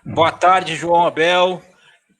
Boa tarde, João Abel.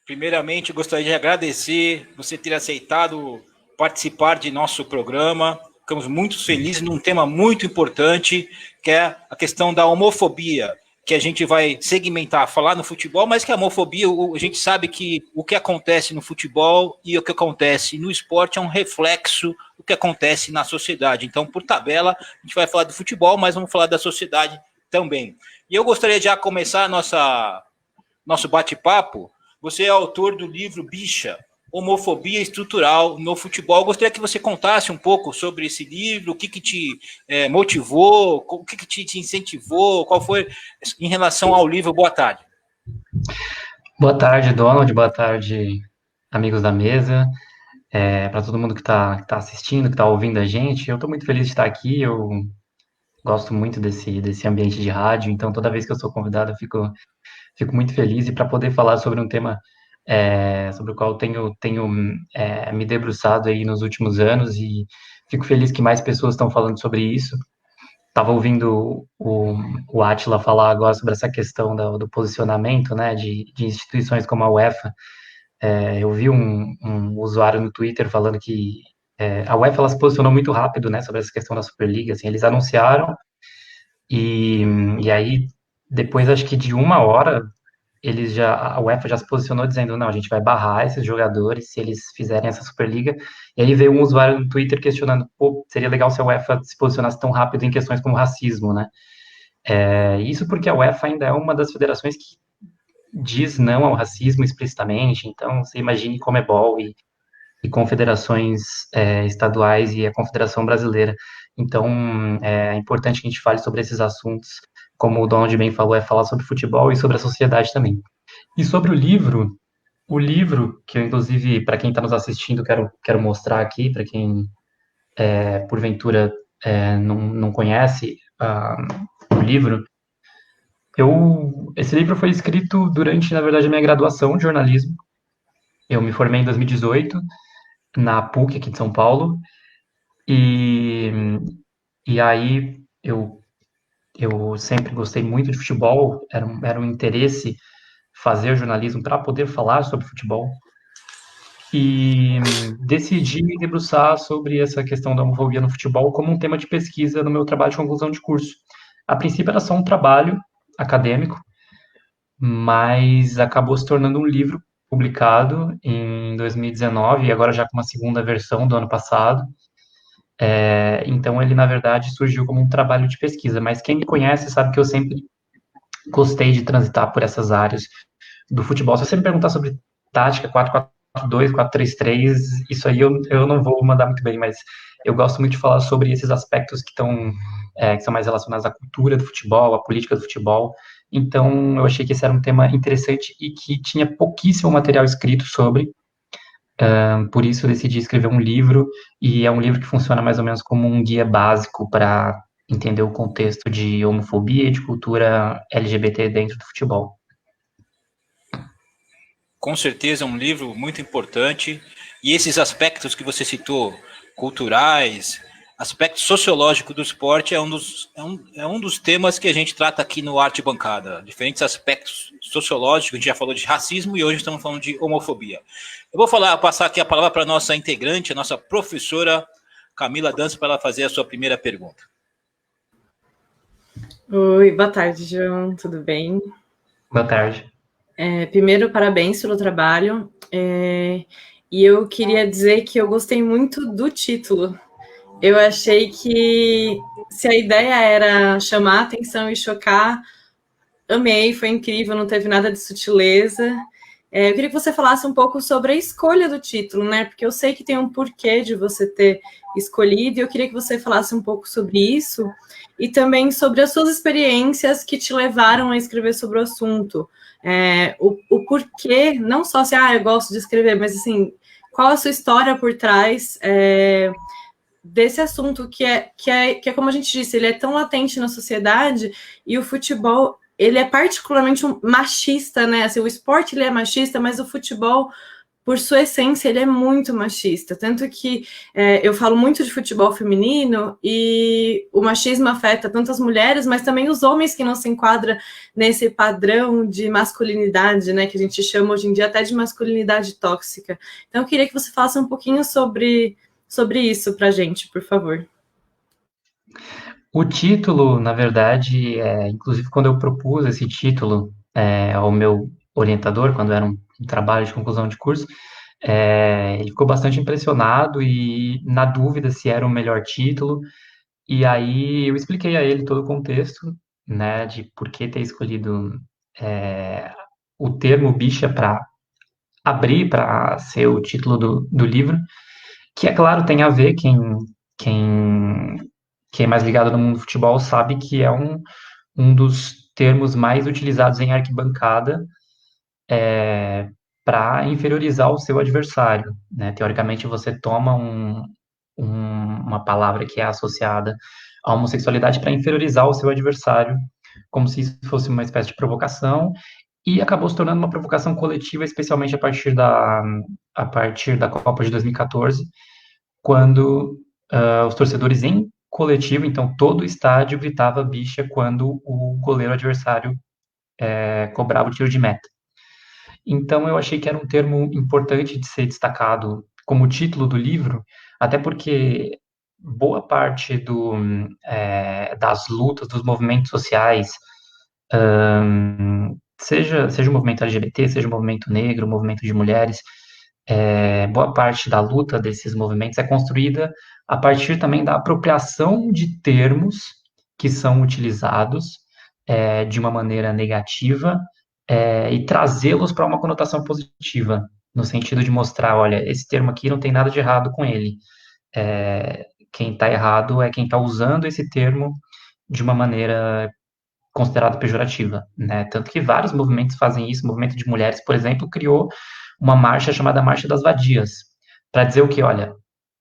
Primeiramente, gostaria de agradecer você ter aceitado participar de nosso programa. Ficamos muito felizes num tema muito importante, que é a questão da homofobia, que a gente vai segmentar, falar no futebol, mas que a homofobia, a gente sabe que o que acontece no futebol e o que acontece no esporte é um reflexo do que acontece na sociedade. Então, por tabela, a gente vai falar do futebol, mas vamos falar da sociedade também. E eu gostaria de já começar nosso bate-papo. Você é autor do livro Bicha, Homofobia Estrutural no Futebol. Eu gostaria que você contasse um pouco sobre esse livro, o que te motivou, o que te incentivou, qual foi em relação ao livro. Boa tarde. Boa tarde, Donald. Boa tarde, amigos da mesa. Para todo mundo que tá assistindo, que está ouvindo a gente, eu estou muito feliz de estar aqui. Eu gosto muito desse ambiente de rádio, então toda vez que eu sou convidado, eu fico muito feliz. E para poder falar sobre um tema sobre o qual tenho me debruçado aí nos últimos anos, e fico feliz que mais pessoas estão falando sobre isso. Estava ouvindo o Átila falar agora sobre essa questão do posicionamento, né, de instituições como a UEFA. Eu vi um usuário no Twitter falando que a UEFA ela se posicionou muito rápido, né, sobre essa questão da Superliga. Assim, eles anunciaram e aí depois, acho que de uma hora, a UEFA já se posicionou dizendo, não, a gente vai barrar esses jogadores se eles fizerem essa Superliga. E aí veio um usuário no Twitter questionando, pô, seria legal se a UEFA se posicionasse tão rápido em questões como racismo, né? Isso porque a UEFA ainda é uma das federações que diz não ao racismo explicitamente. Então, você imagine Conmebol e confederações estaduais e a Confederação Brasileira. Então, é importante que a gente fale sobre esses assuntos. Como o Donald bem falou, é falar sobre futebol e sobre a sociedade também. E sobre o livro, que eu, inclusive, para quem está nos assistindo, quero mostrar aqui, para quem, porventura, não conhece o livro. Esse livro foi escrito durante, na verdade, a minha graduação de jornalismo. Eu me formei em 2018, na PUC, aqui de São Paulo, e aí eu sempre gostei muito de futebol, era um interesse fazer jornalismo para poder falar sobre futebol, e decidi me debruçar sobre essa questão da homofobia no futebol como um tema de pesquisa no meu trabalho de conclusão de curso. A princípio era só um trabalho acadêmico, mas acabou se tornando um livro publicado em 2019, e agora já com uma segunda versão do ano passado. Então ele, na verdade, surgiu como um trabalho de pesquisa, mas quem me conhece sabe que eu sempre gostei de transitar por essas áreas do futebol. Se você me perguntar sobre tática 4-4-2, 4-3-3, isso aí eu não vou mandar muito bem, mas eu gosto muito de falar sobre esses aspectos que são mais relacionados à cultura do futebol, à política do futebol. Então, eu achei que esse era um tema interessante e que tinha pouquíssimo material escrito sobre. Por isso, eu decidi escrever um livro, e é um livro que funciona mais ou menos como um guia básico para entender o contexto de homofobia e de cultura LGBT dentro do futebol. Com certeza é um livro muito importante, e esses aspectos que você citou, culturais, aspecto sociológico do esporte, é um dos temas que a gente trata aqui no Arte Bancada. Diferentes aspectos sociológicos, a gente já falou de racismo e hoje estamos falando de homofobia. Eu vou passar aqui a palavra para a nossa integrante, a nossa professora Camila Dança, para ela fazer a sua primeira pergunta. Oi, boa tarde, João, tudo bem? Boa tarde. Primeiro, parabéns pelo trabalho, e eu queria dizer que eu gostei muito do título. Eu achei que, se a ideia era chamar a atenção e chocar, amei, foi incrível, não teve nada de sutileza. Eu queria que você falasse um pouco sobre a escolha do título, né? Porque eu sei que tem um porquê de você ter escolhido, e eu queria que você falasse um pouco sobre isso, e também sobre as suas experiências que te levaram a escrever sobre o assunto. O porquê, não só se, eu gosto de escrever, mas assim, qual a sua história por trás desse assunto que é, como a gente disse, ele é tão latente na sociedade, e o futebol, ele é particularmente machista, né? Assim, o esporte ele é machista, mas o futebol por sua essência, ele é muito machista. Tanto que eu falo muito de futebol feminino e o machismo afeta tanto as mulheres, mas também os homens que não se enquadram nesse padrão de masculinidade, né, que a gente chama hoje em dia até de masculinidade tóxica. Então, eu queria que você falasse um pouquinho sobre isso para a gente, por favor. O título, na verdade, inclusive quando eu propus esse título ao meu orientador, quando era um trabalho de conclusão de curso, ele ficou bastante impressionado e na dúvida se era o melhor título. E aí eu expliquei a ele todo o contexto, né, de por que ter escolhido o termo bicha para abrir, para ser o título do livro, que é claro, tem a ver, quem é mais ligado no mundo do futebol sabe que é um dos termos mais utilizados em arquibancada para inferiorizar o seu adversário, né? Teoricamente, você toma uma palavra que é associada à homossexualidade para inferiorizar o seu adversário, como se isso fosse uma espécie de provocação, e acabou se tornando uma provocação coletiva, especialmente a partir da Copa de 2014, quando os torcedores em coletivo, então todo o estádio gritava bicha quando o goleiro adversário cobrava o tiro de meta. Então eu achei que era um termo importante de ser destacado como título do livro, até porque boa parte das lutas, dos movimentos sociais, seja o movimento LGBT, seja o movimento negro, o movimento de mulheres, boa parte da luta desses movimentos é construída a partir também da apropriação de termos que são utilizados de uma maneira negativa e trazê-los para uma conotação positiva, no sentido de mostrar, olha, esse termo aqui não tem nada de errado com ele. Quem está errado é quem está usando esse termo de uma maneira considerada pejorativa, né? Tanto que vários movimentos fazem isso. O movimento de mulheres, por exemplo, criou uma marcha chamada Marcha das Vadias, para dizer o que, olha, não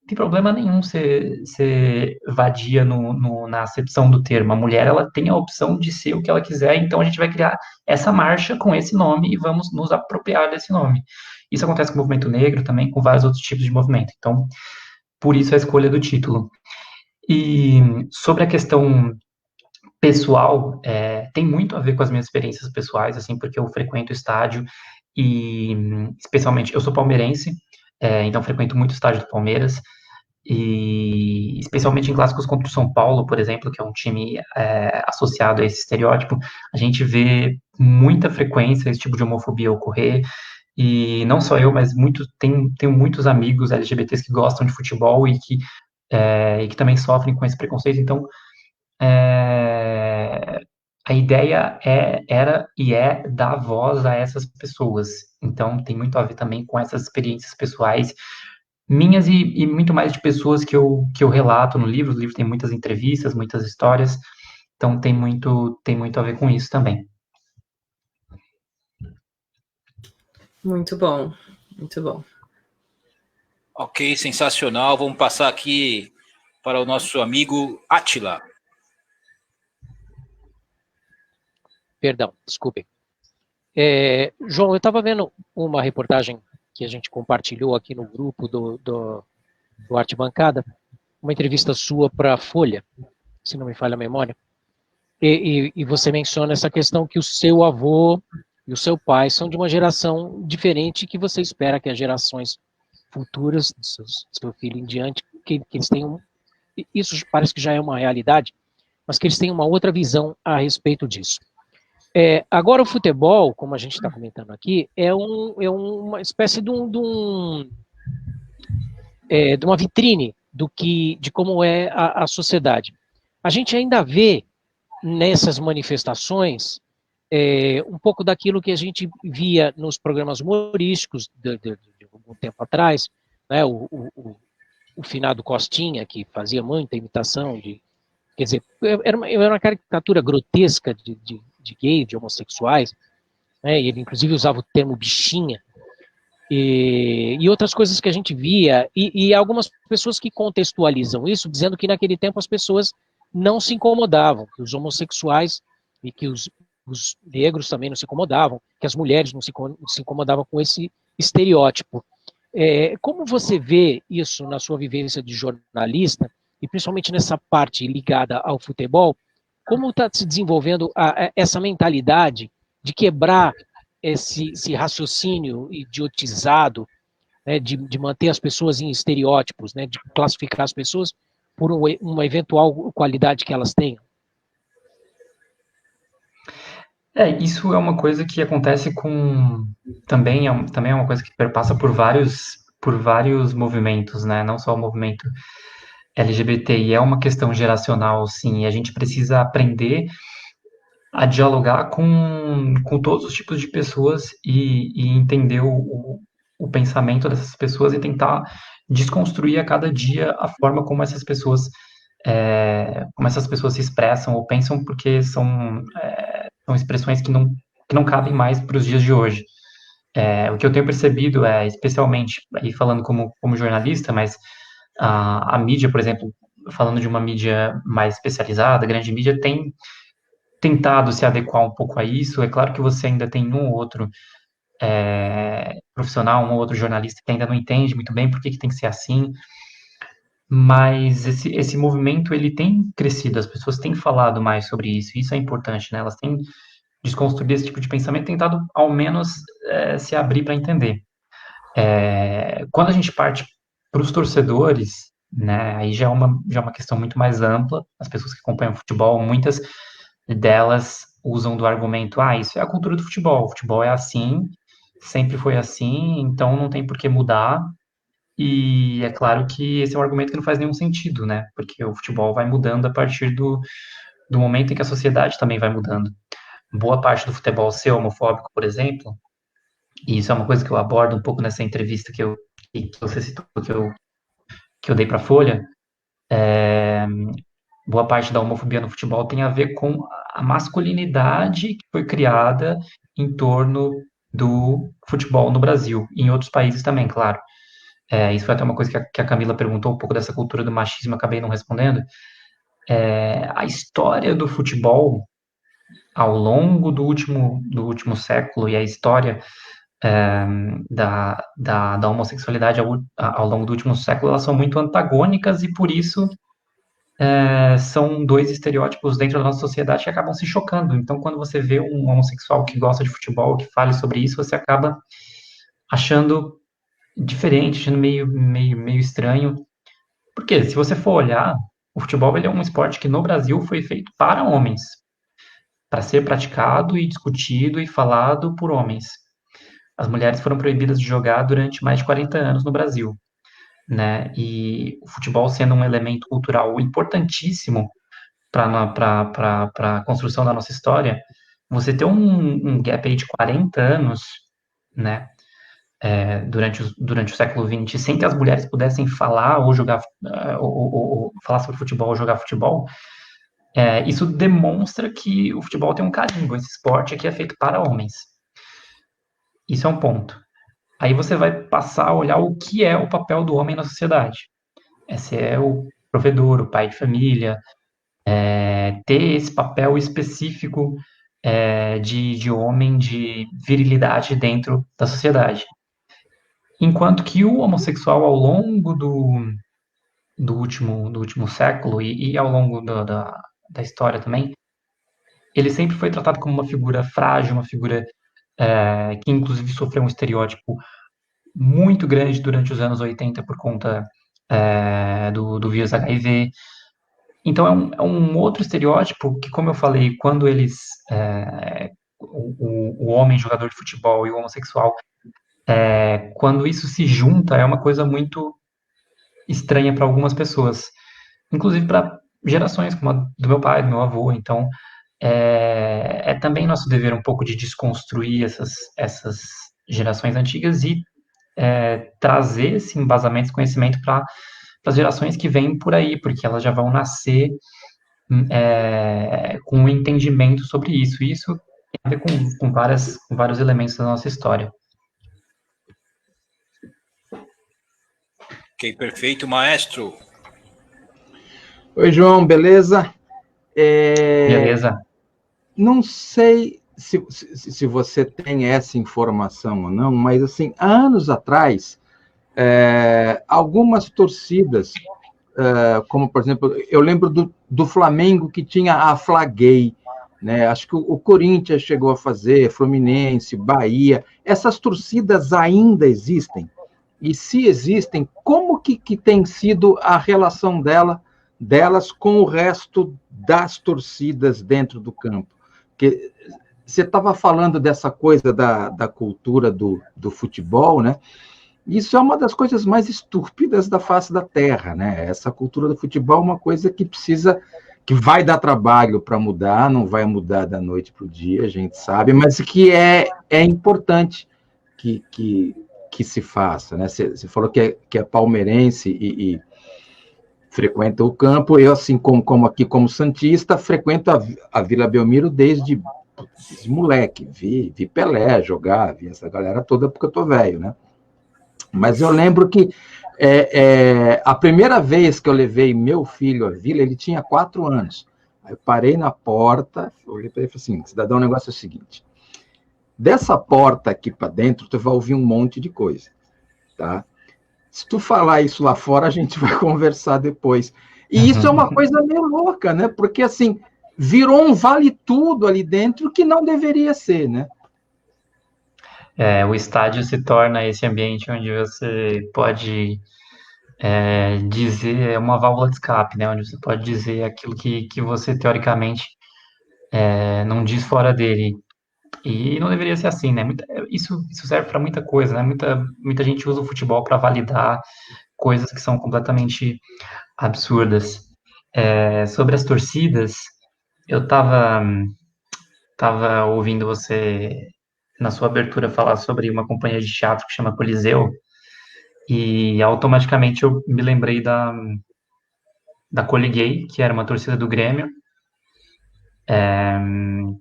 tem problema nenhum ser vadia na acepção do termo. A mulher, ela tem a opção de ser o que ela quiser, então a gente vai criar essa marcha com esse nome e vamos nos apropriar desse nome. Isso acontece com o movimento negro também, com vários outros tipos de movimento. Então, por isso a escolha do título. E sobre a questão pessoal, tem muito a ver com as minhas experiências pessoais, assim, porque eu frequento estádio e, especialmente, eu sou palmeirense, então frequento muito o estádio do Palmeiras, e especialmente em clássicos contra o São Paulo, por exemplo, que é um time associado a esse estereótipo, a gente vê muita frequência esse tipo de homofobia ocorrer, e não só eu, mas tenho muitos amigos LGBTs que gostam de futebol e que também sofrem com esse preconceito. Então, a ideia era e é dar voz a essas pessoas. Então, tem muito a ver também com essas experiências pessoais minhas e muito mais de pessoas que eu relato no livro. O livro tem muitas entrevistas, muitas histórias. Então, tem muito a ver com isso também. Muito bom, muito bom. Ok, sensacional. Vamos passar aqui para o nosso amigo Átila. Perdão, desculpem. João, eu estava vendo uma reportagem que a gente compartilhou aqui no grupo do Arte Bancada, uma entrevista sua para a Folha, se não me falha a memória, e você menciona essa questão que o seu avô e o seu pai são de uma geração diferente, que você espera que as gerações futuras, do seu filho em diante, que eles tenham, isso parece que já é uma realidade, mas que eles tenham uma outra visão a respeito disso. Agora o futebol, como a gente está comentando aqui, é uma espécie de uma vitrine de como é a sociedade. A gente ainda vê nessas manifestações um pouco daquilo que a gente via nos programas humorísticos de algum tempo atrás, né, o finado Costinha, que fazia muita imitação quer dizer, era uma caricatura grotesca de gay, de homossexuais, né, e ele inclusive usava o termo bichinha, e outras coisas que a gente via, e algumas pessoas que contextualizam isso, dizendo que naquele tempo as pessoas não se incomodavam, que os homossexuais e que os negros também não se incomodavam, que as mulheres não se incomodavam com esse estereótipo. Como você vê isso na sua vivência de jornalista, e principalmente nessa parte ligada ao futebol, como está se desenvolvendo essa mentalidade de quebrar esse raciocínio idiotizado, né, de manter as pessoas em estereótipos, né, de classificar as pessoas por uma eventual qualidade que elas tenham? Isso é uma coisa que acontece com... também é uma coisa que perpassa por vários movimentos, né? Não só o movimento LGBTI, é uma questão geracional, sim, e a gente precisa aprender a dialogar com todos os tipos de pessoas e entender o pensamento dessas pessoas e tentar desconstruir a cada dia a forma como essas pessoas se expressam ou pensam, porque são expressões que não cabem mais para os dias de hoje. O que eu tenho percebido especialmente, aí falando como jornalista, mas a mídia, por exemplo, falando de uma mídia mais especializada, a grande mídia, tem tentado se adequar um pouco a isso. É claro que você ainda tem um ou outro profissional, um ou outro jornalista que ainda não entende muito bem por que tem que ser assim, mas esse movimento, ele tem crescido, as pessoas têm falado mais sobre isso, e isso é importante, né? Elas têm desconstruído esse tipo de pensamento, tentado, ao menos, se abrir para entender. Quando a gente parte para os torcedores, né, aí já é uma questão muito mais ampla. As pessoas que acompanham futebol, muitas delas usam do argumento, isso é a cultura do futebol, o futebol é assim, sempre foi assim, então não tem por que mudar. E é claro que esse é um argumento que não faz nenhum sentido, né, porque o futebol vai mudando a partir do momento em que a sociedade também vai mudando. Boa parte do futebol ser homofóbico, por exemplo, e isso é uma coisa que eu abordo um pouco nessa entrevista que você citou, que eu dei para a Folha. Boa parte da homofobia no futebol tem a ver com a masculinidade que foi criada em torno do futebol no Brasil, e em outros países também, claro. Isso foi até uma coisa que a Camila perguntou, um pouco dessa cultura do machismo, acabei não respondendo. A história do futebol ao longo do último século, e a história da homossexualidade ao longo do último século, elas são muito antagônicas, e por isso são dois estereótipos dentro da nossa sociedade que acabam se chocando. Então, quando você vê um homossexual que gosta de futebol, que fale sobre isso, você acaba achando diferente, achando meio estranho. Porque, se você for olhar, o futebol ele é um esporte que no Brasil foi feito para homens, para ser praticado e discutido e falado por homens. As mulheres foram proibidas de jogar durante mais de 40 anos no Brasil, né? E o futebol sendo um elemento cultural importantíssimo para a construção da nossa história, você ter um gap aí de 40 anos, né? Durante o século XX, sem que as mulheres pudessem falar ou jogar, ou falar sobre futebol ou jogar futebol, isso demonstra que o futebol tem um carimbo, esse esporte aqui é feito para homens. Isso é um ponto. Aí você vai passar a olhar o que é o papel do homem na sociedade. Esse é o provedor, o pai de família, ter esse papel específico de homem, de virilidade dentro da sociedade. Enquanto que o homossexual, ao longo do último século e ao longo da história também, ele sempre foi tratado como uma figura frágil, uma figura que inclusive sofreu um estereótipo muito grande durante os anos 80 por conta do vírus HIV. Então é um outro estereótipo que, como eu falei, quando o homem jogador de futebol e o homossexual, quando isso se junta, é uma coisa muito estranha para algumas pessoas, inclusive para gerações como a do meu pai, do meu avô. Então é também nosso dever um pouco de desconstruir essas gerações antigas e trazer esse embasamento, esse conhecimento para as gerações que vêm por aí, porque elas já vão nascer com um entendimento sobre isso. E isso tem a ver com vários elementos da nossa história. Ok, perfeito, maestro. Oi, João, beleza? Beleza. Não sei se você tem essa informação ou não, mas assim, há anos atrás, algumas torcidas, como, por exemplo, eu lembro do Flamengo, que tinha a Fla-Gay, né? Acho que o Corinthians chegou a fazer, Fluminense, Bahia. Essas torcidas ainda existem? E se existem, como que tem sido a relação delas com o resto das torcidas dentro do campo? Porque você estava falando dessa coisa da cultura do futebol, né? Isso é uma das coisas mais estúpidas da face da Terra, né? Essa cultura do futebol é uma coisa que vai dar trabalho para mudar, não vai mudar da noite para o dia, a gente sabe, mas que é importante que se faça, né? Você falou que é palmeirense e frequenta o campo. Eu, assim como aqui, como santista, frequento a Vila Belmiro desde moleque. Vi Pelé jogar, vi essa galera toda, porque eu tô velho, né? Mas eu lembro que a primeira vez que eu levei meu filho à Vila, ele tinha 4 anos. Aí eu parei na porta, olhei para ele e falei assim: cidadão, o negócio é o seguinte, dessa porta aqui para dentro, tu vai ouvir um monte de coisa, tá? Se tu falar isso lá fora, a gente vai conversar depois. E isso é uma coisa meio louca, né? Porque, assim, virou um vale-tudo ali dentro que não deveria ser, né? O estádio se torna esse ambiente onde você pode dizer, é uma válvula de escape, né? Onde você pode dizer aquilo que você, teoricamente, não diz fora dele. E não deveria ser assim, né? Isso serve para muita coisa, né? Muita gente usa o futebol para validar coisas que são completamente absurdas. Sobre as torcidas, eu tava ouvindo você, na sua abertura, falar sobre uma companhia de teatro que chama Coliseu, e automaticamente eu me lembrei da Coliguei, que era uma torcida do Grêmio,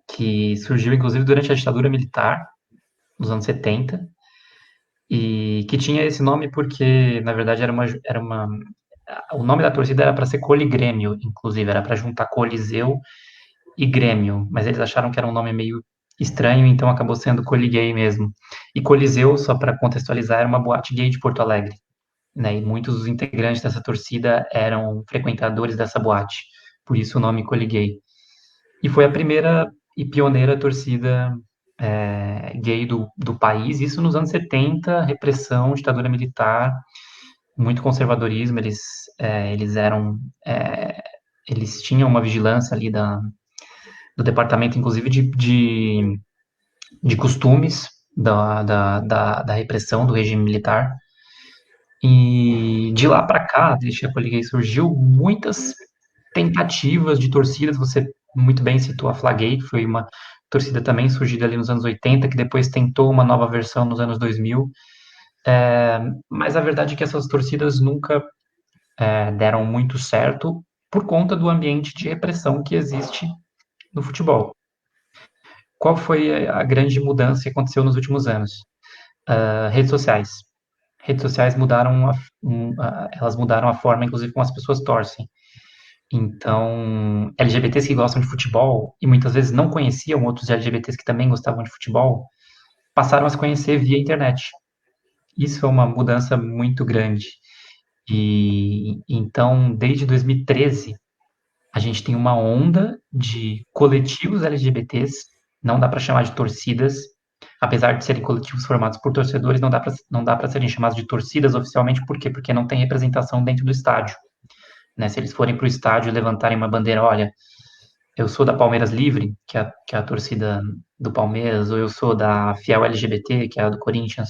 que surgiu inclusive durante a ditadura militar, nos anos 70, e que tinha esse nome porque, na verdade, o nome da torcida era para ser Coligrêmio, inclusive, era para juntar Coliseu e Grêmio, mas eles acharam que era um nome meio estranho, então acabou sendo Coliguei mesmo. E Coliseu, só para contextualizar, era uma boate gay de Porto Alegre, né? E muitos dos integrantes dessa torcida eram frequentadores dessa boate, por isso o nome Coliguei. E foi a primeira e pioneira torcida gay do país, isso nos anos 70, repressão, ditadura militar, muito conservadorismo, eles tinham uma vigilância ali do departamento, inclusive de costumes da repressão do regime militar. E de lá para cá, desde que a Coliguei surgiu, muitas tentativas de torcidas. Você muito bem citou a Fla-Gay, que foi uma torcida também surgida ali nos anos 80, que depois tentou uma nova versão nos anos 2000. Mas a verdade é que essas torcidas nunca deram muito certo por conta do ambiente de repressão que existe no futebol. Qual foi a grande mudança que aconteceu nos últimos anos? Redes sociais. Redes sociais elas mudaram a forma, inclusive, como as pessoas torcem. Então, LGBTs que gostam de futebol e muitas vezes não conheciam outros LGBTs que também gostavam de futebol, passaram a se conhecer via internet. Isso é uma mudança muito grande. E então, desde 2013, a gente tem uma onda de coletivos LGBTs, não dá para chamar de torcidas, apesar de serem coletivos formados por torcedores, não dá para serem chamados de torcidas oficialmente. Por quê? Porque não tem representação dentro do estádio. Né? Se eles forem para o estádio e levantarem uma bandeira, olha, eu sou da Palmeiras Livre, que é a torcida do Palmeiras, ou eu sou da Fiel LGBT, que é a do Corinthians,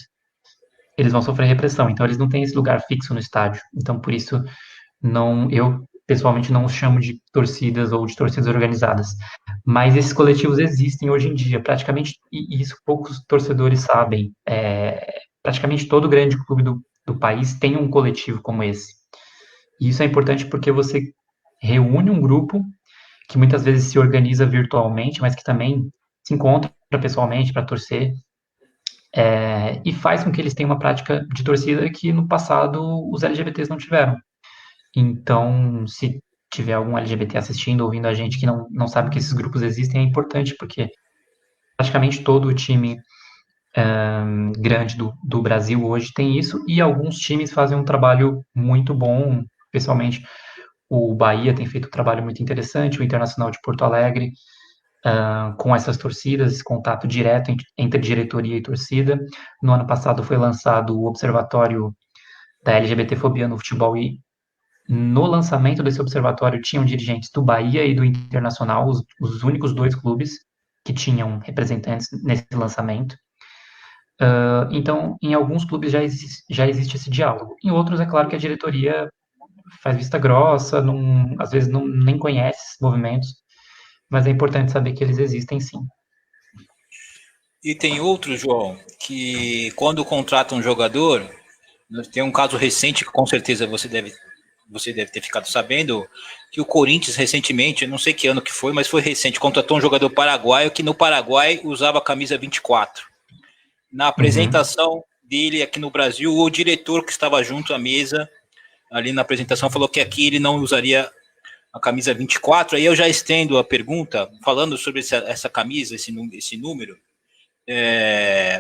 eles vão sofrer repressão. Então, eles não têm esse lugar fixo no estádio. Então, por isso, eu pessoalmente não os chamo de torcidas ou de torcidas organizadas. Mas esses coletivos existem hoje em dia, praticamente, e isso poucos torcedores sabem. Praticamente todo grande clube do país tem um coletivo como esse. E isso é importante porque você reúne um grupo que muitas vezes se organiza virtualmente, mas que também se encontra pessoalmente para torcer, e faz com que eles tenham uma prática de torcida que no passado os LGBTs não tiveram. Então, se tiver algum LGBT assistindo, ouvindo a gente que não sabe que esses grupos existem, é importante, porque praticamente todo o time grande do Brasil hoje tem isso, e alguns times fazem um trabalho muito bom, especialmente o Bahia tem feito um trabalho muito interessante, o Internacional de Porto Alegre, com essas torcidas, esse contato direto entre diretoria e torcida. No ano passado foi lançado o Observatório da LGBTfobia no futebol, e no lançamento desse observatório tinham dirigentes do Bahia e do Internacional, os únicos 2 clubes que tinham representantes nesse lançamento. Então, em alguns clubes já existe esse diálogo. Em outros, é claro que a diretoria faz vista grossa, às vezes nem conhece esses movimentos, mas é importante saber que eles existem sim. E tem outro, João, que quando contrata um jogador, tem um caso recente que com certeza você deve ter ficado sabendo, que o Corinthians recentemente, não sei que ano que foi, mas foi recente, contratou um jogador paraguaio que no Paraguai usava a camisa 24. Na apresentação dele aqui no Brasil, o diretor que estava junto à mesa, ali na apresentação, falou que aqui ele não usaria a camisa 24. Aí eu já estendo a pergunta, falando sobre essa camisa, esse número.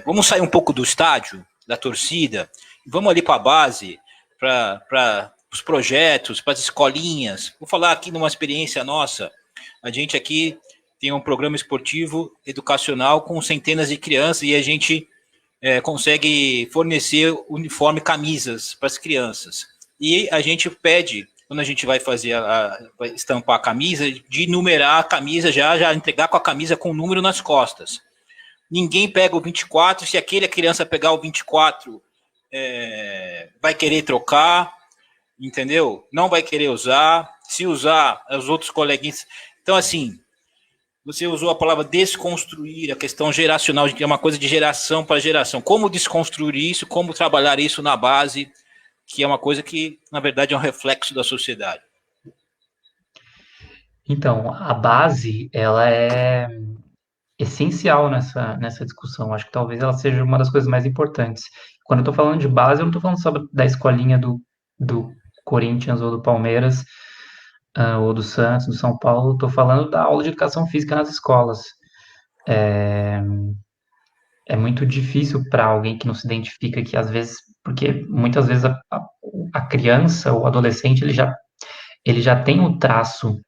Vamos sair um pouco do estádio, da torcida, vamos ali para a base, para os projetos, para as escolinhas. Vou falar aqui numa experiência nossa. A gente aqui tem um programa esportivo educacional com centenas de crianças e a gente consegue fornecer uniforme, camisas para as crianças. E a gente pede, quando a gente vai fazer vai estampar a camisa, de numerar a camisa, já entregar com a camisa com o número nas costas. Ninguém pega o 24, se a criança pegar o 24, vai querer trocar, entendeu? Não vai querer usar, se usar, os outros coleguinhas. Então, assim, você usou a palavra desconstruir, a questão geracional, que é uma coisa de geração para geração. Como desconstruir isso, como trabalhar isso na base, que é uma coisa que, na verdade, é um reflexo da sociedade. Então, a base, ela é essencial nessa discussão. Acho que talvez ela seja uma das coisas mais importantes. Quando eu estou falando de base, eu não estou falando só da escolinha do Corinthians ou do Palmeiras, ou do Santos, do São Paulo. Estou falando da aula de educação física nas escolas. É muito difícil para alguém que não se identifica, que às vezes, porque muitas vezes a criança ou adolescente ele já tem um traço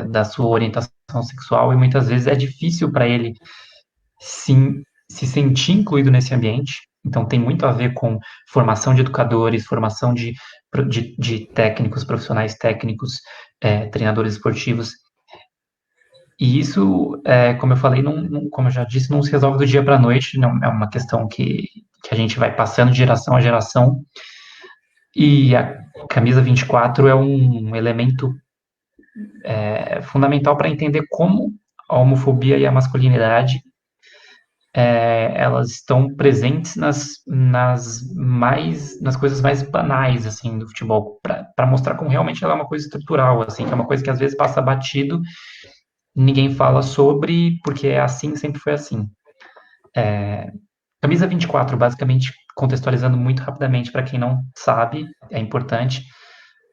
da sua orientação sexual, e muitas vezes é difícil para ele se sentir incluído nesse ambiente. Então tem muito a ver com formação de educadores, formação de técnicos, profissionais técnicos, treinadores esportivos. E isso, como eu falei, como eu já disse, não se resolve do dia para a noite, não é uma questão que a gente vai passando de geração a geração. E a camisa 24 é um elemento fundamental para entender como a homofobia e a masculinidade elas estão presentes nas coisas mais banais assim do futebol, para mostrar como realmente ela é uma coisa estrutural, assim, que é uma coisa que às vezes passa batido, ninguém fala sobre, porque é assim, sempre foi assim. Camisa 24, basicamente, contextualizando muito rapidamente para quem não sabe, é importante,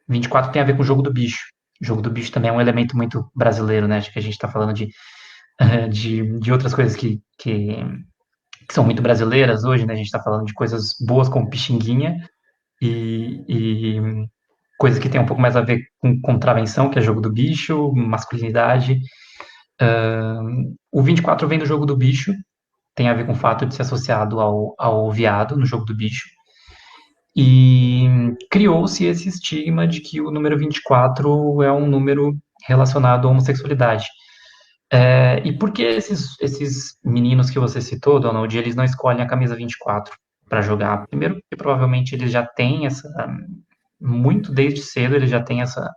24 tem a ver com o jogo do bicho. O jogo do bicho também é um elemento muito brasileiro, né? Acho que a gente está falando de outras coisas que são muito brasileiras hoje, né? A gente está falando de coisas boas como Pixinguinha e coisas que tem um pouco mais a ver com contravenção, que é jogo do bicho, masculinidade. O 24 vem do jogo do bicho, tem a ver com o fato de ser associado ao viado no jogo do bicho. E criou-se esse estigma de que o número 24 é um número relacionado à homossexualidade. E por que esses meninos que você citou, Donald, eles não escolhem a camisa 24 para jogar? Primeiro, porque provavelmente eles já têm muito desde cedo, eles já têm essa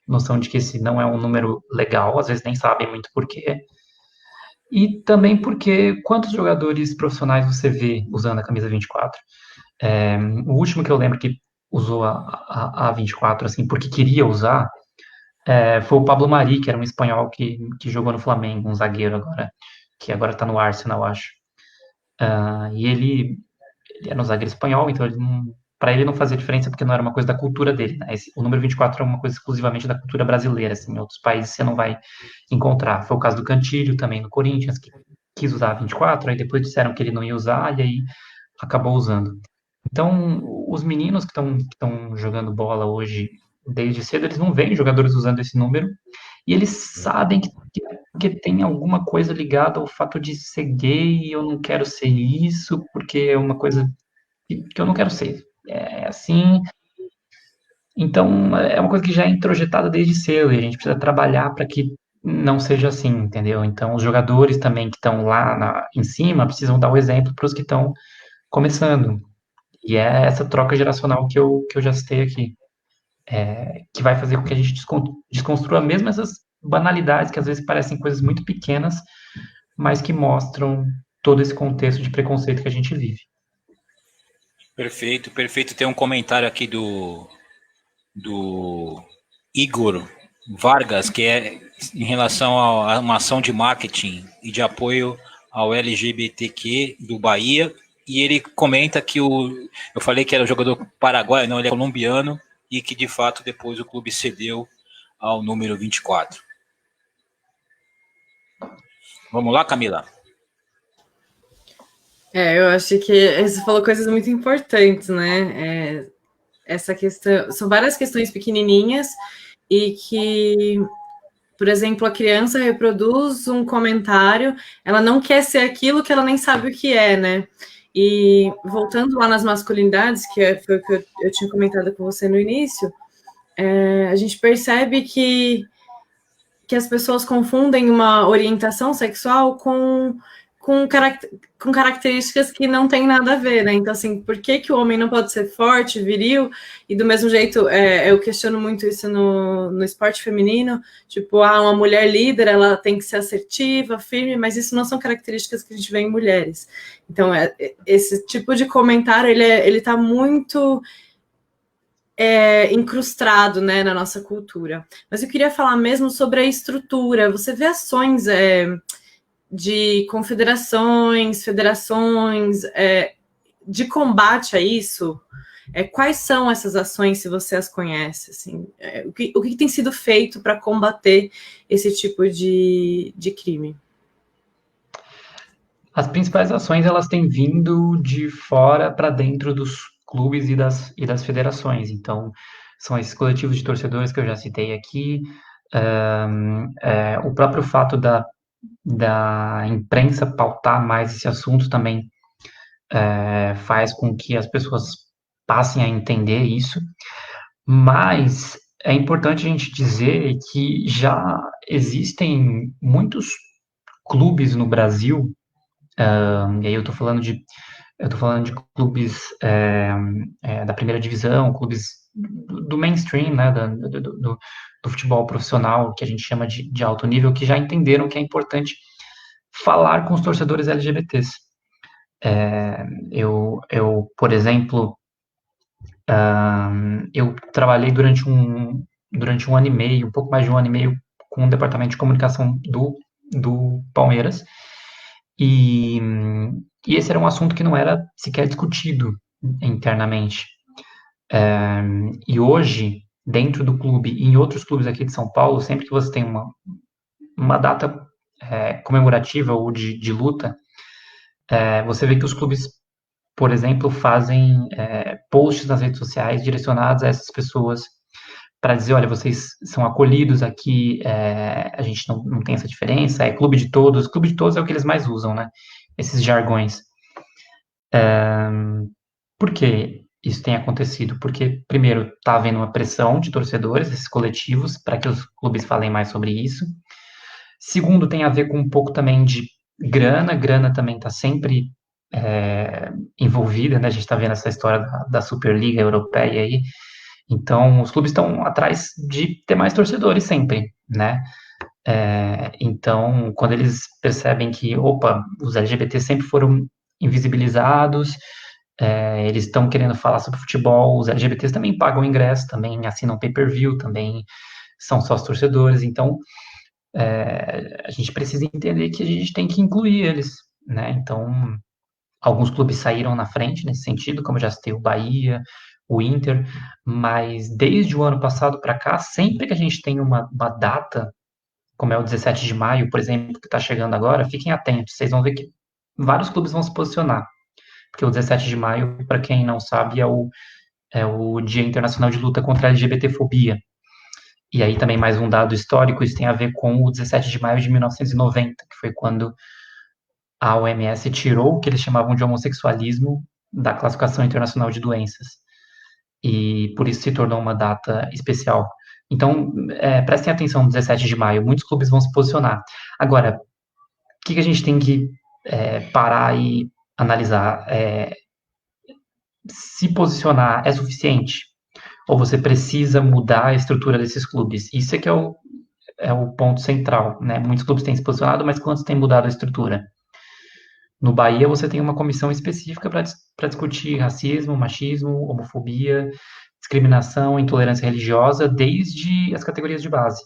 noção de que esse não é um número legal, às vezes nem sabem muito por quê. E também porque quantos jogadores profissionais você vê usando a camisa 24? O último que eu lembro que usou a 24, assim, porque queria usar, foi o Pablo Mari, que era um espanhol que jogou no Flamengo, um zagueiro agora, que agora está no Arsenal, acho. E ele era um zagueiro espanhol, então para ele não fazia diferença, porque não era uma coisa da cultura dele, né? O número 24 é uma coisa exclusivamente da cultura brasileira, assim, em outros países você não vai encontrar. Foi o caso do Cantillo, também no Corinthians, que quis usar a 24, aí depois disseram que ele não ia usar, e aí acabou usando. Então, os meninos que estão jogando bola hoje, desde cedo, eles não veem jogadores usando esse número, e eles sabem que tem alguma coisa ligada ao fato de ser gay, e eu não quero ser isso, porque é uma coisa que eu não quero ser. É assim. Então, é uma coisa que já é introjetada desde cedo, e a gente precisa trabalhar para que não seja assim, entendeu? Então, os jogadores também que estão lá em cima precisam dar o exemplo para os que estão começando. E é essa troca geracional que eu já citei aqui, que vai fazer com que a gente desconstrua mesmo essas banalidades que às vezes parecem coisas muito pequenas, mas que mostram todo esse contexto de preconceito que a gente vive. Perfeito, perfeito. Tem um comentário aqui do Igor Vargas, que é em relação a uma ação de marketing e de apoio ao LGBTQ do Bahia, e ele comenta que eu falei que era um jogador paraguaio, não, ele é colombiano, e que de fato depois o clube cedeu ao número 24. Vamos lá, Camila? Eu acho que você falou coisas muito importantes, né? Essa questão, são várias questões pequenininhas e que, por exemplo, a criança reproduz um comentário, ela não quer ser aquilo que ela nem sabe o que é, né? E voltando lá nas masculinidades, foi o que eu tinha comentado com você no início, a gente percebe que as pessoas confundem uma orientação sexual com características que não tem nada a ver, né? Então, assim, por que o homem não pode ser forte, viril? E do mesmo jeito, eu questiono muito isso no esporte feminino, tipo, uma mulher líder, ela tem que ser assertiva, firme, mas isso não são características que a gente vê em mulheres. Então, esse tipo de comentário, ele tá muito incrustado, né, na nossa cultura. Mas eu queria falar mesmo sobre a estrutura. Você vê ações de confederações, federações, de combate a isso? Quais são essas ações, se você as conhece? Assim, o que tem sido feito para combater esse tipo de crime? As principais ações elas têm vindo de fora para dentro dos clubes e das federações. Então, são esses coletivos de torcedores que eu já citei aqui, o próprio fato da imprensa pautar mais esse assunto também faz com que as pessoas passem a entender isso, mas é importante a gente dizer que já existem muitos clubes no Brasil, e aí eu estou falando de clubes da primeira divisão, clubes do mainstream, né, do futebol profissional, que a gente chama de alto nível, que já entenderam que é importante falar com os torcedores LGBTs. Por exemplo, eu trabalhei durante um ano e meio, um pouco mais de um ano e meio, com o departamento de comunicação do Palmeiras, e esse era um assunto que não era sequer discutido internamente. E hoje, dentro do clube e em outros clubes aqui de São Paulo, sempre que você tem uma data comemorativa ou de luta, você vê que os clubes, por exemplo, fazem posts nas redes sociais direcionados a essas pessoas para dizer, olha, vocês são acolhidos aqui, a gente não tem essa diferença, é clube de todos é o que eles mais usam, né? Esses jargões. Por que isso tem acontecido? Porque, primeiro, está havendo uma pressão de torcedores, esses coletivos, para que os clubes falem mais sobre isso. Segundo, tem a ver com um pouco também de grana também está sempre envolvida, né? A gente está vendo essa história da Superliga Europeia aí. Então, os clubes estão atrás de ter mais torcedores sempre, né? Então, quando eles percebem que, opa, os LGBT sempre foram invisibilizados, eles estão querendo falar sobre futebol, os LGBTs também pagam ingresso, também assinam pay-per-view, também são sócios torcedores, então a gente precisa entender que a gente tem que incluir eles, né? Então, alguns clubes saíram na frente nesse sentido, como eu já citei o Bahia, o Inter, mas desde o ano passado para cá, sempre que a gente tem uma data como é o 17 de maio, por exemplo, que está chegando agora, fiquem atentos, vocês vão ver que vários clubes vão se posicionar, porque o 17 de maio, para quem não sabe, é o Dia Internacional de Luta contra a LGBTfobia. E aí também mais um dado histórico, isso tem a ver com o 17 de maio de 1990, que foi quando a OMS tirou o que eles chamavam de homossexualismo da classificação internacional de doenças. E por isso se tornou uma data especial. Então, prestem atenção no 17 de maio, muitos clubes vão se posicionar. Agora, o que a gente tem que parar e analisar? Se posicionar é suficiente? Ou você precisa mudar a estrutura desses clubes? Isso é que é o ponto central, né? Muitos clubes têm se posicionado, mas quantos têm mudado a estrutura? No Bahia, você tem uma comissão específica para discutir racismo, machismo, homofobia, discriminação, intolerância religiosa, desde as categorias de base.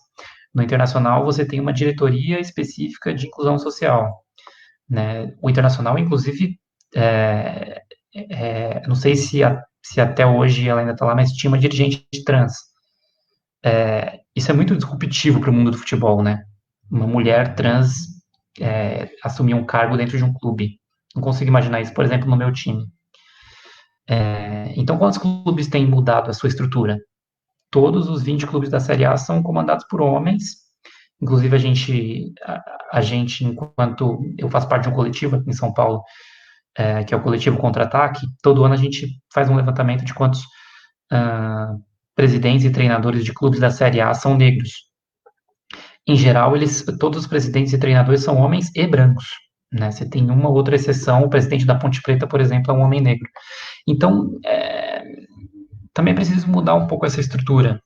No Internacional, você tem uma diretoria específica de inclusão social, né? O Internacional, inclusive, não sei se até hoje ela ainda está lá, mas tinha uma dirigente trans. Isso é muito disruptivo para o mundo do futebol, né? Uma mulher trans assumir um cargo dentro de um clube. Não consigo imaginar isso, por exemplo, no meu time. Então, quantos clubes têm mudado a sua estrutura? Todos os 20 clubes da Série A são comandados por homens. Inclusive, a gente, enquanto eu faço parte de um coletivo aqui em São Paulo, que é o Coletivo Contra-Ataque, todo ano a gente faz um levantamento de quantos presidentes e treinadores de clubes da Série A são negros. Em geral, todos os presidentes e treinadores são homens e brancos, né? Você tem uma outra exceção, o presidente da Ponte Preta, por exemplo, é um homem negro. Então, também é preciso mudar um pouco essa estrutura,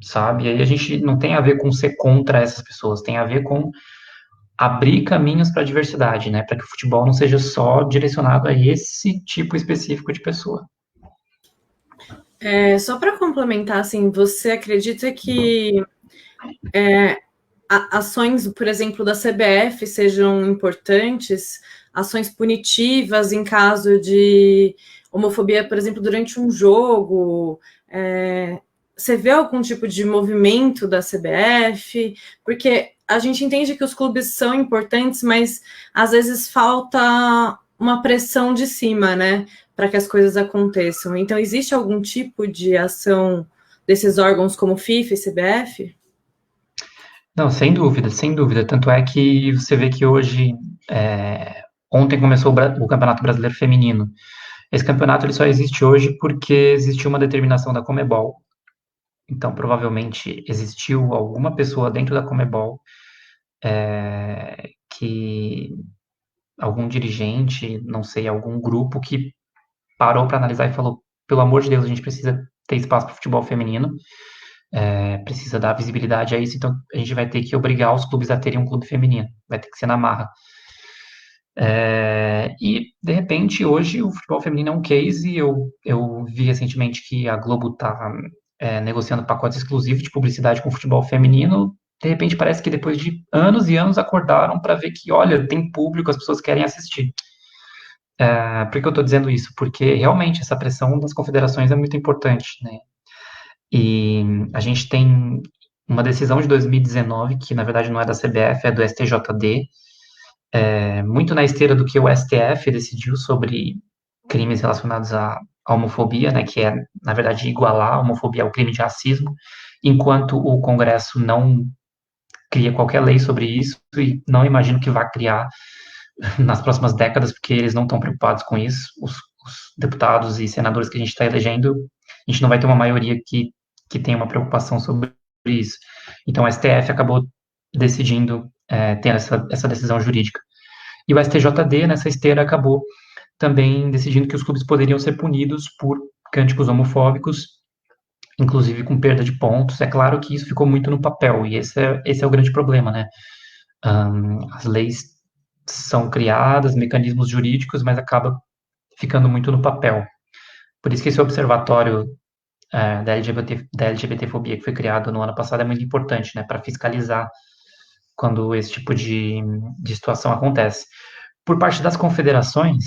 sabe? E aí a gente não tem a ver com ser contra essas pessoas, tem a ver com abrir caminhos para a diversidade, né? Para que o futebol não seja só direcionado a esse tipo específico de pessoa. Só para complementar, assim, você acredita que ações, por exemplo, da CBF sejam importantes, ações punitivas em caso de homofobia, por exemplo, durante um jogo? Você vê algum tipo de movimento da CBF? Porque a gente entende que os clubes são importantes, mas às vezes falta uma pressão de cima, né, para que as coisas aconteçam. Então, existe algum tipo de ação desses órgãos como FIFA e CBF? Não, sem dúvida, sem dúvida. Tanto é que você vê que hoje, ontem começou o Campeonato Brasileiro Feminino. Esse campeonato ele só existe hoje porque existiu uma determinação da Conmebol. Então, provavelmente, existiu alguma pessoa dentro da Conmebol algum dirigente, não sei, algum grupo que parou para analisar e falou, pelo amor de Deus, a gente precisa ter espaço para o futebol feminino, precisa dar visibilidade a isso, então a gente vai ter que obrigar os clubes a terem um clube feminino, vai ter que ser na marra. E, de repente, hoje o futebol feminino é um case, eu vi recentemente que a Globo está negociando pacotes exclusivos de publicidade com o futebol feminino. De repente parece que depois de anos e anos acordaram para ver que, olha, tem público, as pessoas querem assistir. Por que eu estou dizendo isso? Porque realmente essa pressão das confederações é muito importante, né? E a gente tem uma decisão de 2019, que na verdade não é da CBF, é do STJD, muito na esteira do que o STF decidiu sobre crimes relacionados à homofobia, né, que é, na verdade, igualar a homofobia ao crime de racismo, enquanto o Congresso não cria qualquer lei sobre isso, e não imagino que vá criar nas próximas décadas, porque eles não estão preocupados com isso. Os deputados e senadores que a gente está elegendo, a gente não vai ter uma maioria que tenha uma preocupação sobre isso. Então, o STF acabou decidindo ter essa decisão jurídica. E o STJD, nessa esteira, acabou também decidindo que os clubes poderiam ser punidos por cânticos homofóbicos, inclusive com perda de pontos. É claro que isso ficou muito no papel, e esse é o grande problema, né? As leis são criadas, mecanismos jurídicos, mas acaba ficando muito no papel. Por isso que esse observatório da LGBTfobia que foi criado no ano passado é muito importante, né, para fiscalizar quando esse tipo de situação acontece. Por parte das confederações,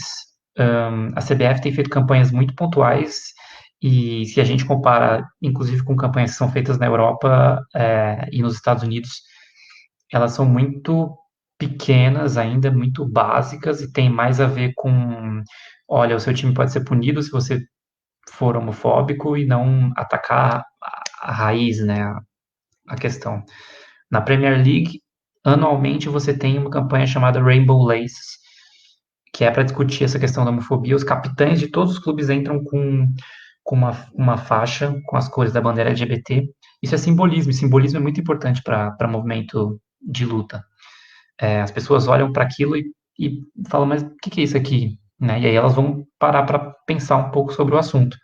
a CBF tem feito campanhas muito pontuais, e se a gente compara, inclusive, com campanhas que são feitas na Europa e nos Estados Unidos, elas são muito pequenas ainda, muito básicas, e tem mais a ver com, olha, o seu time pode ser punido se você for homofóbico e não atacar a raiz, né, a questão. Na Premier League, anualmente você tem uma campanha chamada Rainbow Laces, que é para discutir essa questão da homofobia. Os capitães de todos os clubes entram com uma faixa com as cores da bandeira LGBT. Isso é simbolismo, e simbolismo é muito importante para movimento de luta. As pessoas olham para aquilo e falam, mas o que é isso aqui? Né? E aí elas vão parar para pensar um pouco sobre o assunto.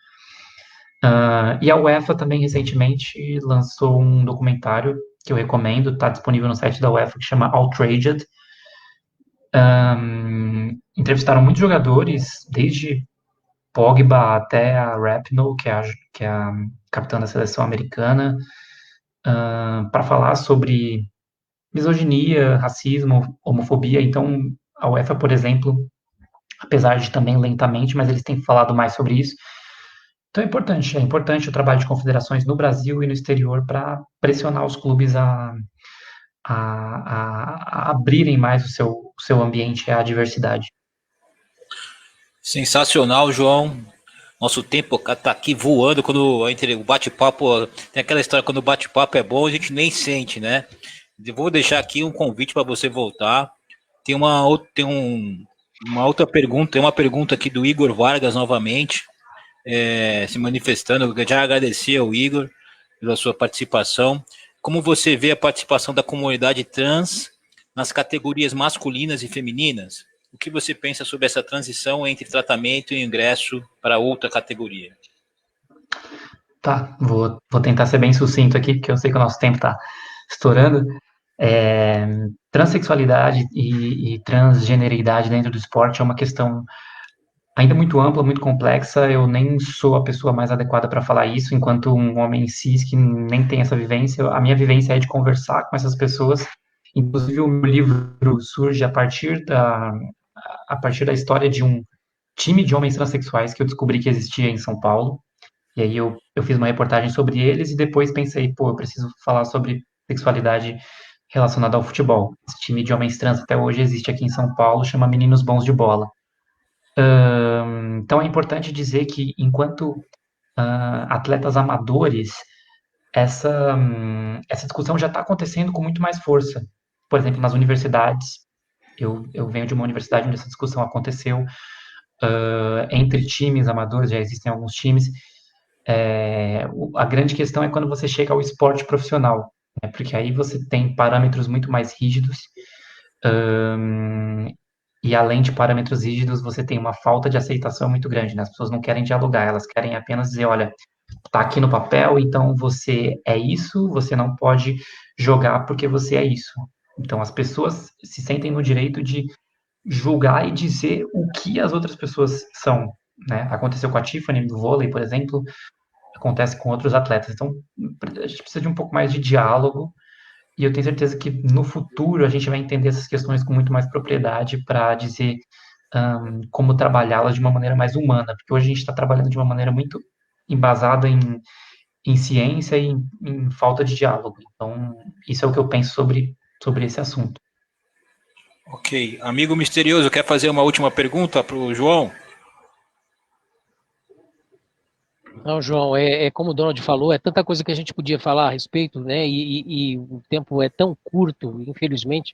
E a UEFA também recentemente lançou um documentário que eu recomendo, está disponível no site da UEFA, que chama Outraged. Entrevistaram muitos jogadores, desde Pogba até a Rapinoe, que é a capitã da seleção americana, para falar sobre misoginia, racismo, homofobia. Então, a UEFA, por exemplo, apesar de também lentamente, mas eles têm falado mais sobre isso. Então é importante o trabalho de confederações no Brasil e no exterior para pressionar os clubes a abrirem mais o seu ambiente à diversidade. Sensacional, João. Nosso tempo tá aqui voando quando o bate-papo. Tem aquela história, quando o bate-papo é bom, a gente nem sente, né? Eu vou deixar aqui um convite para você voltar. Tem uma outra pergunta, tem uma pergunta aqui do Igor Vargas novamente, se manifestando. Eu já agradecer ao Igor pela sua participação. Como você vê a participação da comunidade trans nas categorias masculinas e femininas? O que você pensa sobre essa transição entre tratamento e ingresso para outra categoria? Tá, vou tentar ser bem sucinto aqui, porque eu sei que o nosso tempo está estourando. Transexualidade e transgeneridade dentro do esporte é uma questão ainda muito ampla, muito complexa. Eu nem sou a pessoa mais adequada para falar isso, enquanto um homem cis que nem tem essa vivência. A minha vivência é de conversar com essas pessoas. Inclusive, o meu livro surge a partir da história de um time de homens transexuais que eu descobri que existia em São Paulo. E aí eu fiz uma reportagem sobre eles e depois pensei, pô, eu preciso falar sobre sexualidade relacionada ao futebol. Esse time de homens trans até hoje existe aqui em São Paulo, chama Meninos Bons de Bola. Então é importante dizer que enquanto atletas amadores, essa discussão já está acontecendo com muito mais força. Por exemplo, nas universidades, eu venho de uma universidade onde essa discussão aconteceu, entre times amadores, já existem alguns times. A grande questão é quando você chega ao esporte profissional, né? Porque aí você tem parâmetros muito mais rígidos, e além de parâmetros rígidos, você tem uma falta de aceitação muito grande, né? As pessoas não querem dialogar, elas querem apenas dizer, olha, tá aqui no papel, então você é isso, você não pode jogar porque você é isso. Então as pessoas se sentem no direito de julgar e dizer o que as outras pessoas são, né? Aconteceu com a Tiffany do vôlei, por exemplo, acontece com outros atletas. Então, a gente precisa de um pouco mais de diálogo, e eu tenho certeza que no futuro a gente vai entender essas questões com muito mais propriedade para dizer como trabalhá-las de uma maneira mais humana, porque hoje a gente está trabalhando de uma maneira muito embasada em ciência e em falta de diálogo. Então, isso é o que eu penso sobre esse assunto. Ok. Amigo misterioso, quer fazer uma última pergunta para o João? Não, João, como o Donald falou, é tanta coisa que a gente podia falar a respeito, né? E o tempo é tão curto, infelizmente.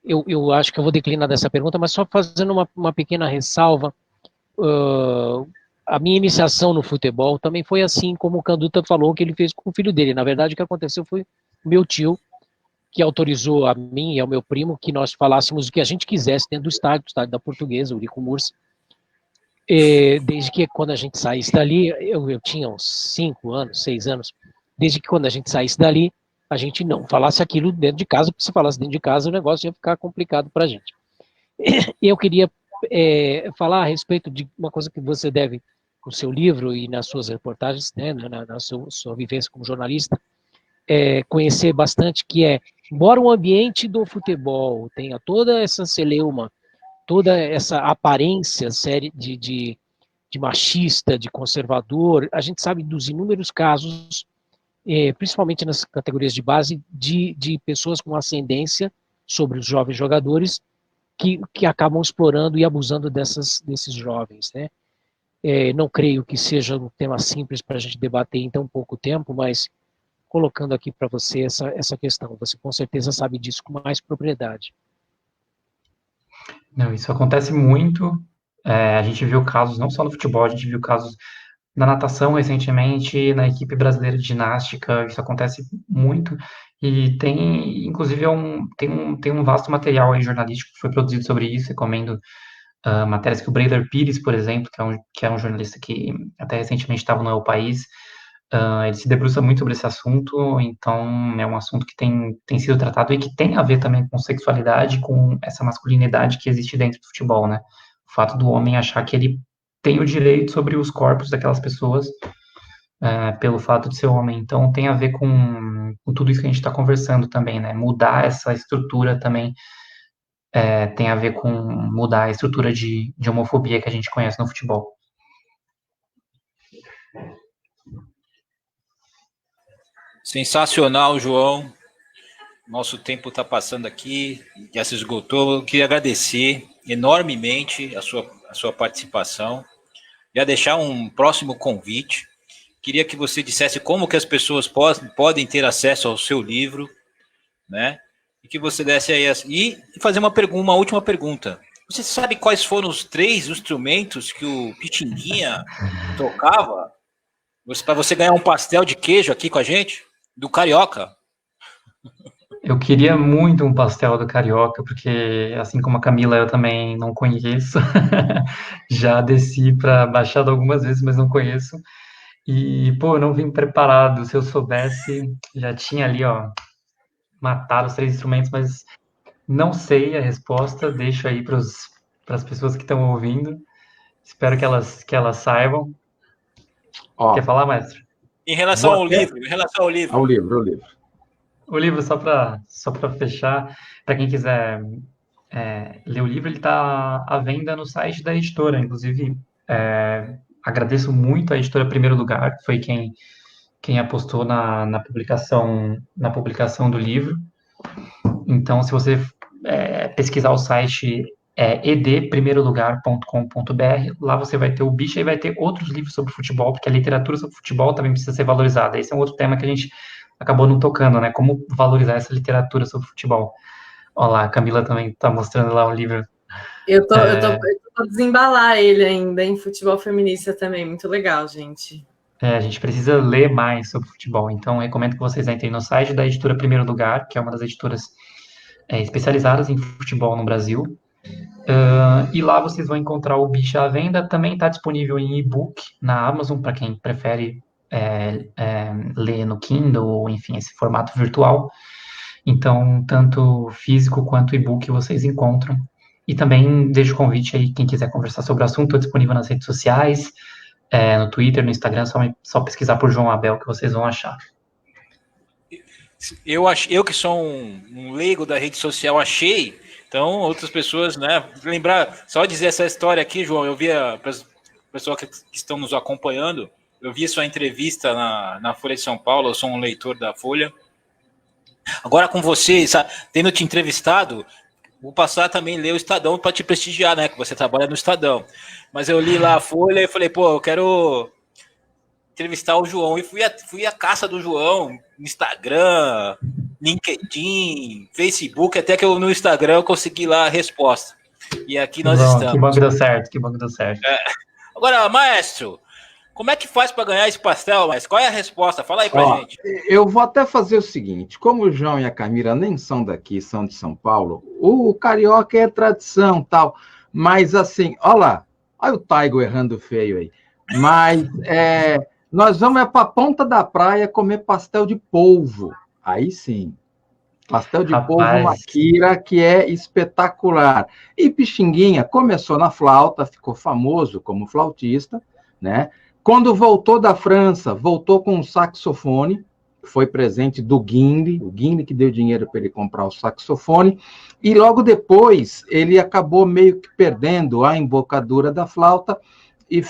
Eu acho que eu vou declinar dessa pergunta, mas só fazendo uma pequena ressalva. A minha iniciação no futebol também foi assim, como o Canduta falou que ele fez com o filho dele. Na verdade, o que aconteceu foi o meu tio, que autorizou a mim e ao meu primo que nós falássemos o que a gente quisesse dentro do estádio da Portuguesa, o Urico Mursa. Desde que quando a gente saísse dali, eu tinha uns 5 anos, 6 anos, desde que quando a gente saísse dali, a gente não falasse aquilo dentro de casa, porque se falasse dentro de casa o negócio ia ficar complicado para a gente. Eu queria falar a respeito de uma coisa que você deve, no seu livro e nas suas reportagens, né, na sua vivência como jornalista, conhecer bastante, que embora o ambiente do futebol tenha toda essa celeuma, toda essa aparência série de machista, de conservador, a gente sabe dos inúmeros casos principalmente nas categorias de base, de pessoas com ascendência sobre os jovens jogadores que acabam explorando e abusando desses jovens, né? Não creio que seja um tema simples para a gente debater em tão pouco tempo, mas colocando aqui para você essa questão. Você com certeza sabe disso com mais propriedade. Não, isso acontece muito. A gente viu casos, não só no futebol, a gente viu casos na natação recentemente, na equipe brasileira de ginástica, isso acontece muito. E tem, inclusive, tem um vasto material aí jornalístico que foi produzido sobre isso, recomendo matérias que o Breder Pires, por exemplo, que é um jornalista que até recentemente estava no El País, ele se debruça muito sobre esse assunto, então é um assunto que tem sido tratado e que tem a ver também com sexualidade, com essa masculinidade que existe dentro do futebol, né? O fato do homem achar que ele tem o direito sobre os corpos daquelas pessoas pelo fato de ser homem. Então tem a ver com tudo isso que a gente está conversando também, né? Mudar essa estrutura também tem a ver com mudar a estrutura de homofobia que a gente conhece no futebol. Sensacional, João. Nosso tempo está passando aqui, já se esgotou. Eu queria agradecer enormemente a sua participação. Já deixar um próximo convite. Queria que você dissesse como que as pessoas podem ter acesso ao seu livro, né? E que você desse aí e fazer uma última pergunta. Você sabe quais foram os 3 instrumentos que o Pixinguinha tocava? Para você ganhar um pastel de queijo aqui com a gente? Do Carioca. Eu queria muito um pastel do Carioca, porque, assim como a Camila, eu também não conheço. Já desci para Baixada algumas vezes, mas não conheço. E, pô, eu não vim preparado. Se eu soubesse, já tinha ali, ó, matado os 3 instrumentos, mas não sei a resposta. Deixo aí para as pessoas que estão ouvindo. Espero que elas saibam. Quer falar, mestre? Em relação ao livro. Ao livro. O livro, só para fechar, para quem quiser ler o livro, ele está à venda no site da editora. Inclusive, agradeço muito a editora Primeiro Lugar, que foi quem apostou na publicação do livro. Então, se você pesquisar o site edprimeirolugar.com.br, lá você vai ter o Bicha e vai ter outros livros sobre futebol, porque a literatura sobre futebol também precisa ser valorizada. Esse é um outro tema que a gente acabou não tocando, né? Como valorizar essa literatura sobre futebol. Olha lá, a Camila também está mostrando lá um livro. Eu tô desembalar ele ainda em futebol feminista também, muito legal, gente. A gente precisa ler mais sobre futebol, então recomendo que vocês entrem no site da editora Primeiro Lugar, que é uma das editoras especializadas em futebol no Brasil, e lá vocês vão encontrar o Bicha à venda. Também está disponível em e-book na Amazon, para quem prefere ler no Kindle, ou enfim, esse formato virtual. Então, tanto físico quanto e-book vocês encontram. E também deixo o convite aí, quem quiser conversar sobre o assunto, estou disponível nas redes sociais, no Twitter, no Instagram, só pesquisar por João Abel que vocês vão achar. Eu que sou um leigo da rede social, achei. Então, outras pessoas, né? Lembrar, só dizer essa história aqui, João, eu vi para as pessoas que estão nos acompanhando, eu vi sua entrevista na Folha de São Paulo, eu sou um leitor da Folha. Agora com você, tendo te entrevistado, vou passar também a ler o Estadão para te prestigiar, né? Que você trabalha no Estadão. Mas eu li lá a Folha e falei, pô, eu quero entrevistar o João. E fui à caça do João, no Instagram, LinkedIn, Facebook, até que no Instagram eu consegui lá a resposta. E aqui nós estamos. Que bom que deu certo, Agora, maestro, como é que faz para ganhar esse pastel, mas qual é a resposta? Fala aí pra gente. Eu vou até fazer o seguinte, como o João e a Camila nem são daqui, são de São Paulo, o Carioca é tradição, tal, mas assim, olha o Taigo errando feio aí, mas nós vamos para a ponta da praia comer pastel de polvo, aí sim, pastel de polvo Maquira, que é espetacular. E Pixinguinha começou na flauta, ficou famoso como flautista, né? Quando voltou da França, voltou com um saxofone, foi presente do Guinle, o Guinle que deu dinheiro para ele comprar o saxofone, e logo depois ele acabou meio que perdendo a embocadura da flauta e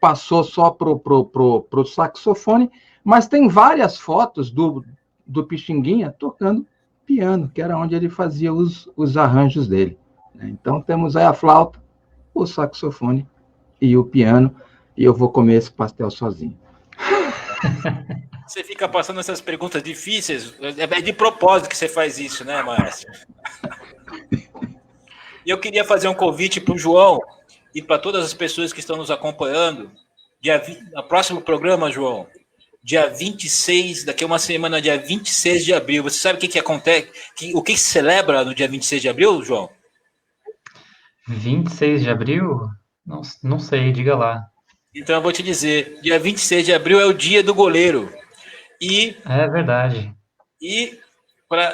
passou só pro saxofone, Mas tem várias fotos do Pixinguinha tocando piano, que era onde ele fazia os arranjos dele. Então, temos aí a flauta, o saxofone e o piano, e eu vou comer esse pastel sozinho. Você fica passando essas perguntas difíceis, é de propósito que você faz isso, né, Márcio? E eu queria fazer um convite para o João e para todas as pessoas que estão nos acompanhando. No próximo programa, João, dia 26, daqui a uma semana, dia 26 de abril. Você sabe o que acontece? O que se celebra no dia 26 de abril, João? 26 de abril? Não sei, diga lá. Então eu vou te dizer, dia 26 de abril é o dia do goleiro. É verdade. E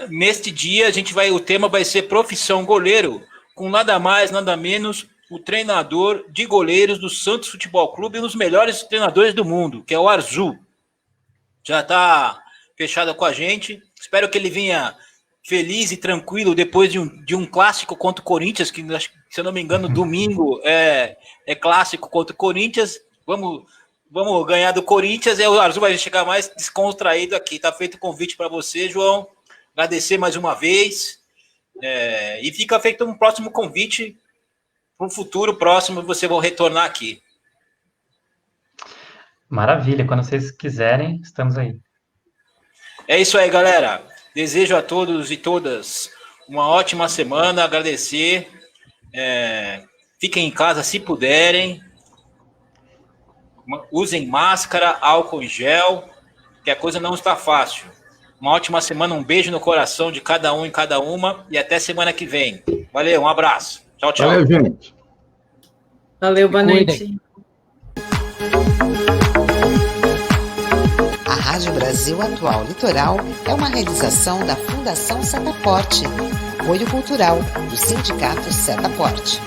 neste dia o tema vai ser profissão goleiro, com nada mais, nada menos, o treinador de goleiros do Santos Futebol Clube, um dos melhores treinadores do mundo, que é o Arzu. Já está fechado com a gente. Espero que ele venha feliz e tranquilo depois de um clássico contra o Corinthians, que, se eu não me engano, domingo é clássico contra o Corinthians. Vamos ganhar do Corinthians, e o Arzu vai chegar mais descontraído aqui. Está feito o convite para você, João. Agradecer mais uma vez. E fica feito um próximo convite para um futuro próximo, você vai retornar aqui. Maravilha, quando vocês quiserem, estamos aí. É isso aí, galera. Desejo a todos e todas uma ótima semana, agradecer. Fiquem em casa se puderem. Usem máscara, álcool em gel, que a coisa não está fácil. Uma ótima semana, um beijo no coração de cada um e cada uma, e até semana que vem. Valeu, um abraço. Tchau, tchau. Valeu, gente. Valeu, boa noite. A Rádio Brasil Atual Litoral é uma realização da Fundação Setaporte, apoio cultural do Sindicato Setaporte.